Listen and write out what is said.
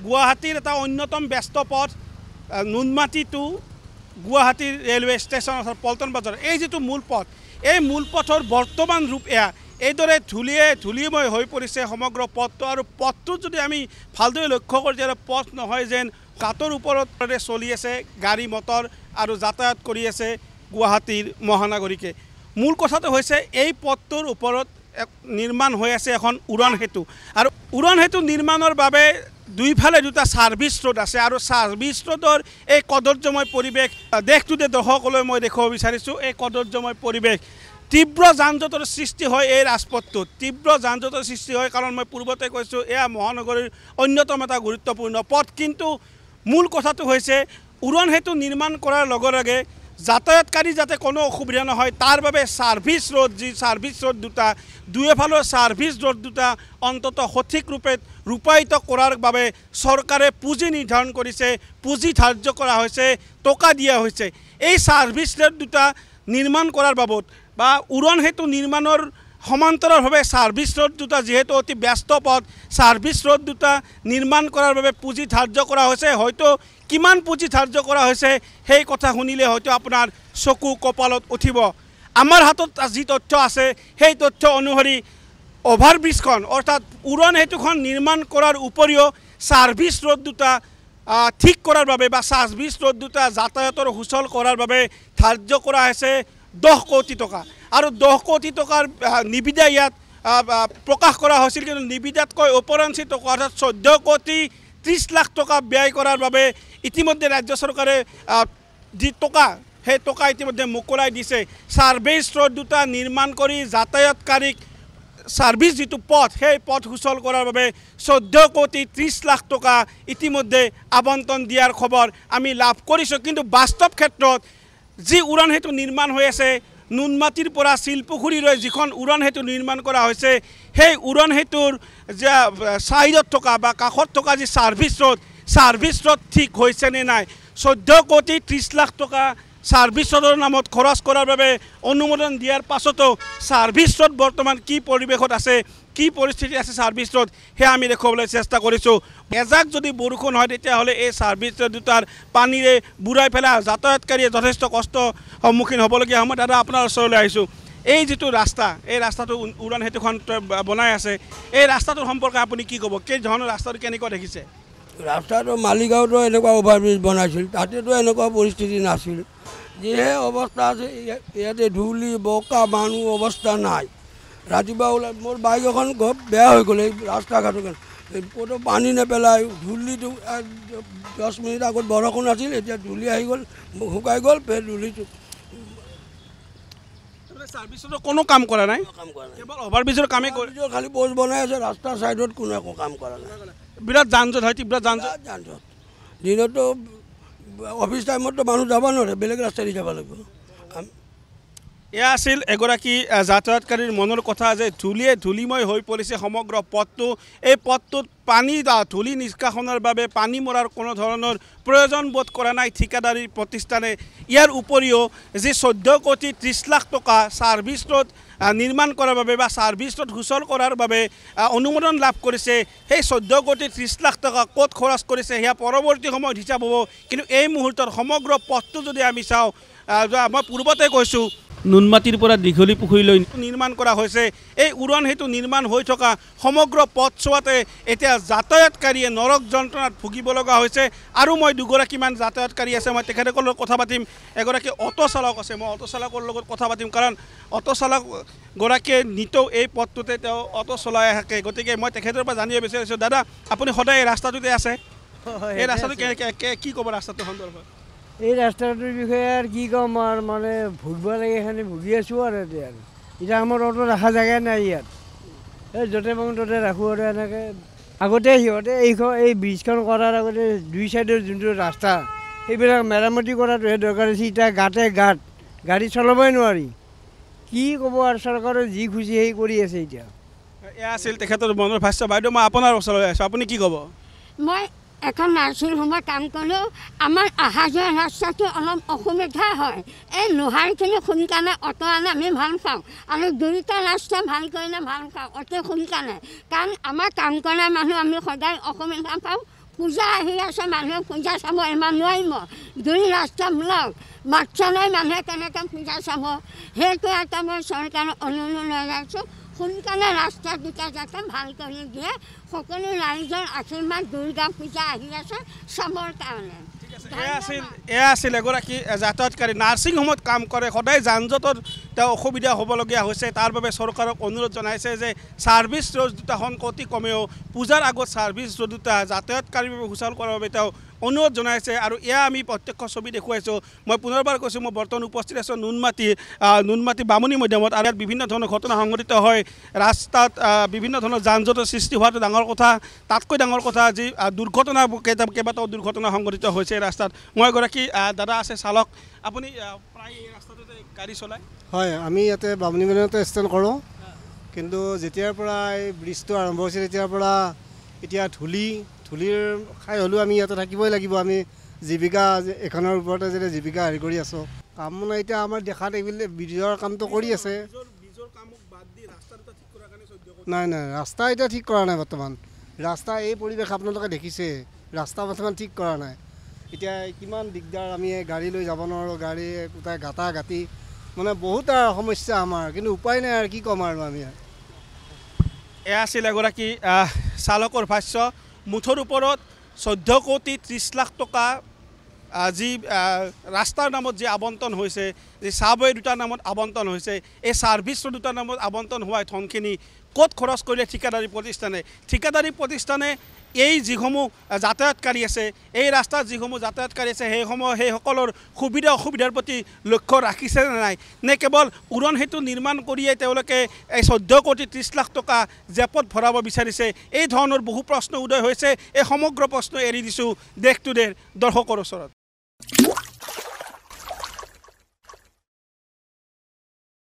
গুৱাহাটীৰ এটা অন্যতম ব্যস্ত পথ Noonmati to Guwahati railway station অৰ্থাৎ পল্টন বজাৰ এই যিটো মূল পথ এই মূল পথৰ বৰ্তমান ৰূপ এয়া এইদৰে ধূলিময় হৈ পৰিছে সমগ্ৰ পথটো আৰু পথটো যদি আমি ভালদৰে লক্ষ্য কৰোঁ তেতিয়া পথ নহয় যেন কাটৰ ওপৰত চলি আছে গাড়ী মটৰ আৰু যাতায়াত কৰি আছে গুৱাহাটীৰ মহানগৰীকে মূল কথাটো হৈছে এই পথটোৰ ওপৰত নিৰ্মাণ হৈ আছে এখন উড়ান সেতু আৰু উড়ান সেতু নিৰ্মাণৰ বাবে দুইফালে দুটা সাৰ্ভিস ৰোড আছে আৰু সাৰ্ভিস ৰোডৰ এই কদৰ্যময় পৰিৱেশ দেখটোতে দৰ্শকলৈ মই দেখুৱাব বিচাৰিছোঁ এই কদৰ্যময় পৰিৱেশ তীব্ৰ যানজঁটৰ সৃষ্টি হয় এই ৰাজপথটোত তীব্ৰ যানজঁটৰ সৃষ্টি হয় কাৰণ মই পূৰ্বতে কৈছোঁ এয়া মহানগৰীৰ অন্যতম এটা গুৰুত্বপূৰ্ণ পথ কিন্তু মূল কথাটো হৈছে উড়ান সেতু নিৰ্মাণ কৰাৰ লগে লগে যাতায়াতকাৰী যাতে কোনো অসুবিধা নহয় তাৰ বাবে সাৰ্ভিস ৰোড যি সাৰ্ভিস ৰোড দুটা দুয়োফালৰ সাৰ্ভিস ৰোড দুটা অন্তত সঠিক ৰূপে ৰূপায়িত কৰাৰ বাবে চৰকাৰে পুঁজি নিৰ্ধাৰণ কৰিছে পুঁজি ধাৰ্য কৰা হৈছে টকা দিয়া হৈছে এই সাৰ্ভিস ৰোড দুটা নিৰ্মাণ কৰাৰ বাবদ বা উড়ান সেতু নিৰ্মাণৰ সমান্তৰালভাৱে সাৰ্ভিস ৰোড দুটা যেহেতু অতি ব্যস্ত পথ সাৰ্ভিস ৰোড দুটা নিৰ্মাণ কৰাৰ বাবে পুঁজি ধাৰ্য কৰা হৈছে হয়তো কিমান পুঁজি ধাৰ্য কৰা হৈছে সেই কথা শুনিলে হয়তো আপোনাৰ চকু কপালত উঠিব আমাৰ হাতত যি তথ্য আছে সেই তথ্য অনুসৰি অভাৰব্ৰিজখন অৰ্থাৎ উড়ান সেতুখন নিৰ্মাণ কৰাৰ উপৰিও সাৰ্ভিস ৰোড দুটা ঠিক কৰাৰ বাবে বা সাৰ্ভিস ৰোড দুটা যাতায়াতৰ সুচল কৰাৰ বাবে ধাৰ্য কৰা হৈছে 10 কোটি টকা আৰু 10 কোটি টকাৰ নিবিদা ইয়াত প্ৰকাশ কৰা হৈছিল কিন্তু নিবিদাতকৈ ওপৰঞ্চি টকা অৰ্থাৎ 14 কোটি 30 লাখ টকা ব্যয় কৰাৰ বাবে ইতিমধ্যে ৰাজ্য চৰকাৰে যি টকা সেই টকা ইতিমধ্যে মুকলাই দিছে সাৰ্ভিস ৰোড দুটা নিৰ্মাণ কৰি যাতায়াতকাৰীক সাৰ্ভিস যিটো পথ সেই পথ সুচল কৰাৰ বাবে 14 কোটি 30 লাখ টকা ইতিমধ্যে আবণ্টন দিয়াৰ খবৰ আমি লাভ কৰিছোঁ কিন্তু বাস্তৱ ক্ষেত্ৰত যি উড়ান সেতু নিৰ্মাণ হৈ আছে নুনমাটিৰ পৰা শিলপুখুৰীলৈ যিখন উড়ান সেতু নিৰ্মাণ কৰা হৈছে সেই উড়ান সেতুৰ যে চাইডত থকা বা কাষত থকা যি সাৰ্ভিস ৰোড ঠিক হৈছে নে নাই 14 কোটি 30 লাখ টকা সাৰ্ভিস ৰোডৰ নামত খৰচ কৰাৰ বাবে অনুমোদন দিয়াৰ পাছতো সাৰ্ভিস ৰোড বৰ্তমান কি পৰিৱেশত আছে কি পৰিস্থিতি আছে সাৰ্ভিস ৰোড হে আমি দেখুৱাবলৈ চেষ্টা কৰিছোঁ এজাক যদি বৰষুণ হয় তেতিয়াহ'লে এই সাৰ্ভিস ৰোড দুটাৰ পানীৰে বুৰাই পেলাই যাতায়াতকাৰীয়ে যথেষ্ট কষ্ট সন্মুখীন হ'বলগীয়া সময়ত দাদা আপোনাৰ ওচৰলৈ আহিছোঁ এই যিটো ৰাস্তা এই ৰাস্তাটো উড়ান সেতুখন বনাই আছে এই ৰাস্তাটোৰ সম্পৰ্কে আপুনি কি ক'ব কি ধৰণৰ ৰাস্তাটো কেনেকুৱা দেখিছে ৰাস্তাটো মালিগাঁৱতো এনেকুৱা অভাৰব্ৰিজ বনাইছিল তাতেতো এনেকুৱা পৰিস্থিতি নাছিল যিহে অৱস্থা আছে ইয়াতে ধূলি বোকা মানুহ অৱস্থা নাই ৰাতিপুৱা ওলাই মোৰ বাইক এখন বেয়া হৈ গ'ল এই ৰাস্তা ঘাটৰ ক'তো পানী নেপেলাই ধূলিটো 10 মিনিট আগত বৰষুণ আছিল এতিয়া ধূলি আহি গ'ল শুকাই গ'ল ফেৰ ধূলিটো সাৰ্ভিসৰ কোনো কাম কৰা নাই কেৱল অভাৰব্ৰিজৰ কামেই কৰে খালি পোষ্ট বনাই আছে ৰাস্তাৰ ছাইডত কোনো একো কাম কৰা নাই বিৰাট যানজঁট হয় তীব্ৰ যানজঁট দিনতো অফিচ টাইমতো মানুহ যাব নোৱাৰে বেলেগ ৰাস্তাৰে যাব লাগিব এয়া আছিল এগৰাকী যাতায়াতকাৰীৰ মনৰ কথা যে ধূলিময় হৈ পৰিছে সমগ্ৰ পথটো এই পথটোত পানী ধূলি নিষ্কাশনৰ বাবে পানী মৰাৰ কোনো ধৰণৰ প্ৰয়োজন বোধ কৰা নাই ঠিকাদাৰী প্ৰতিষ্ঠানে ইয়াৰ উপৰিও যি 14 কোটি 30 লাখ টকা সাৰ্ভিস ৰোড নিৰ্মাণ কৰাৰ বাবে বা সাৰ্ভিস ৰোড সুচল কৰাৰ বাবে অনুমোদন লাভ কৰিছে সেই 14 কোটি 30 লাখ টকা ক'ত খৰচ কৰিছে সেয়া পৰৱৰ্তী সময়ত হিচাপ হ'ব কিন্তু এই মুহূৰ্তত সমগ্ৰ পথটো যদি আমি চাওঁ মই পূৰ্বতে কৈছোঁ নুনমাটিৰ পৰা দীঘলী পুখুৰীলৈ নিৰ্মাণ কৰা হৈছে এই উড়ান সেতু নিৰ্মাণ হৈ থকা সমগ্ৰ পথছোৱাতে এতিয়া যাতায়াতকাৰীয়ে নৰক যন্ত্ৰণাত ভুগিব লগা হৈছে আৰু মই দুগৰাকীমান যাতায়াতকাৰী আছে মই তেখেতসকলৰ লগত কথা পাতিম এগৰাকী অটো চালক আছে মই অটো চালকৰ লগত কথা পাতিম কাৰণ অটো চালকগৰাকীয়ে নিতৌ এই পথটোতে তেওঁ অটো চলাই থাকে গতিকে মই তেখেতৰ পৰা জানিব বিচাৰিছোঁ দাদা আপুনি সদায় এই ৰাস্তাটোতে আছে এই ৰাস্তাটো কি ক'ব ৰাস্তাটো সন্দৰ্ভত এই ৰাস্তাটোৰ বিষয়ে আৰু কি ক'ম আৰু মানে ভুগিব লাগে এখানে ভুগি আছোঁ আৰু এতিয়া আমাৰ অটো ৰখা জেগা নাই ইয়াত এই য'তে পাওঁ ত'তে ৰাখোঁ আৰু এনেকৈ আগতে সিহঁতে এই ব্ৰিজখন কৰাৰ আগতে দুই চাইডৰ যোনটো ৰাস্তা সেইবিলাক মেৰামতি কৰাটোহে দৰকাৰ হৈছে এতিয়া গাঁত গাড়ী চলাবই নোৱাৰি কি ক'ব আৰু চৰকাৰে যি খুচি সেই কৰি আছে এতিয়া এয়া আছিল তেখেতৰ মনৰ ভাষ্য বাইদেউ মই আপোনাৰ ওচৰলৈ আহিছোঁ আপুনি কি ক'ব মই এখন নাৰ্ছিং হোমত কাম কৰোঁ আমাৰ অহা যোৱা ৰাস্তাটো অলপ অসুবিধা হয় এই লোহাৰখিনি সোনকালে অঁতৰালে আমি ভাল পাওঁ আৰু দুয়োটা ৰাস্তা ভাল কৰিলে ভাল পাওঁ অতি সোনকালে কাৰণ আমাৰ কাম কৰা মানুহ আমি সদায় অসুবিধা পাওঁ পূজা আহি আছে, মানুহে পূজা চাব, ইমান নোৱাৰিব। দুই ৰাস্তা ব্লক, বাচ্চা নাই, মানুহে কেনেকৈ পূজা চাব? সেইটো এটা মই চৰকাৰক অনুৰোধ জনাইছোঁ, সোনকালে ৰাস্তা দুটা যাতে ভাল কৰি দিয়ে। সকলো ৰাইজৰ আশীৰ্বাদ, দুৰ্গা পূজা আহি আছে চাবৰ কাৰণে। এয়া আছিল এগৰাকী যাতায়াতকাৰী, নাৰ্ছিং হোমত কাম কৰে, সদায় যান জঁটৰ তেওঁ অসুবিধা হ'বলগীয়া হৈছে। তাৰ বাবে চৰকাৰক অনুৰোধ জনাইছে যে ছাৰ্ভিচ ৰোড দুটাখন অতি কমেও পূজাৰ আগত ছাৰ্ভিচ ৰোড দুটা যাতায়াতকাৰীৰ বাবে সুচল কৰাৰ বাবে তেওঁ অনুৰোধ জনাইছে। আৰু এয়া আমি প্ৰত্যক্ষ ছবি দেখুৱাইছোঁ। মই পুনৰবাৰ কৈছোঁ, মই বৰ্তমান উপস্থিত আছোঁ নুনমাটি বামুণী মৈদামত। আৰু ইয়াত বিভিন্ন ধৰণৰ ঘটনা সংঘটিত হয়। ৰাস্তাত বিভিন্ন ধৰণৰ যান জঁটৰ সৃষ্টি হোৱাটো ডাঙৰ কথা, তাতকৈ ডাঙৰ কথা যি দুৰ্ঘটনা কেইবাটাও দুৰ্ঘটনা সংঘটিত হৈছে ৰাস্তাত। মই এগৰাকী দাদা আছে চালক, আপুনি প্ৰায় এই ৰাস্তাটোতে গাড়ী চলায়? হয়, আমি ইয়াতে বামুণী মৈদামতে ষ্টেণ্ড কৰোঁ। কিন্তু যেতিয়াৰ পৰা এই ব্ৰিজটো আৰম্ভ হৈছে তেতিয়াৰ পৰা এতিয়া ধূলিৰ খাই হ'লেও আমি ইয়াতে থাকিবই লাগিব। আমি জীৱিকা এখনৰ ওপৰতে যেতিয়া জীৱিকা হেৰি কৰি আছোঁ, কাম মানে এতিয়া আমাৰ দেখাত এইবিলাক ব্ৰিজৰ কামটো কৰি আছে। নাই, ৰাস্তা এতিয়া ঠিক কৰা নাই বৰ্তমান। ৰাস্তা এই পৰিৱেশ আপোনালোকে দেখিছে, ৰাস্তা বৰ্তমান ঠিক কৰা নাই। এতিয়া কিমান দিগদাৰ, আমি গাড়ী লৈ যাব নোৱাৰোঁ, গাড়ী গোটাই গাঁটা গাঁতি, মানে বহুত সমস্যা আমাৰ, কিন্তু উপায় নাই আৰু কি ক'ম আৰু আমি। এয়া আছিল এগৰাকী চালকৰ ভাষ্য। মুঠৰ ওপৰত 14 কোটি 30 লাখ টকা যি ৰাস্তাৰ নামত যি আবণ্টন হৈছে, যি চাবৱে দুটাৰ নামত আবণ্টন হৈছে, এই ছাৰ্ভিচ ৰোড দুটাৰ নামত আবণ্টন হোৱা ধনখিনি ক'ত খৰচ কৰিলে ঠিকাদাৰী প্ৰতিষ্ঠানে এই যিসমূহ যাতায়াতকাৰী আছে, এই ৰাস্তাত যিসমূহ যাতায়াতকাৰী আছে, সেইসকলৰ সুবিধা অসুবিধাৰ প্ৰতি লক্ষ্য ৰাখিছে নে নাই, নে কেৱল উৰণ সেতু নিৰ্মাণ কৰিয়ে তেওঁলোকে এই 14 কোটি 30 লাখ টকা জেপত ভৰাব বিচাৰিছে? এই ধৰণৰ বহু প্ৰশ্ন উদয় হৈছে। এই সমগ্ৰ প্ৰশ্ন এৰি দিছোঁ দেশ টুডেৰ দৰ্শকৰ ওচৰত।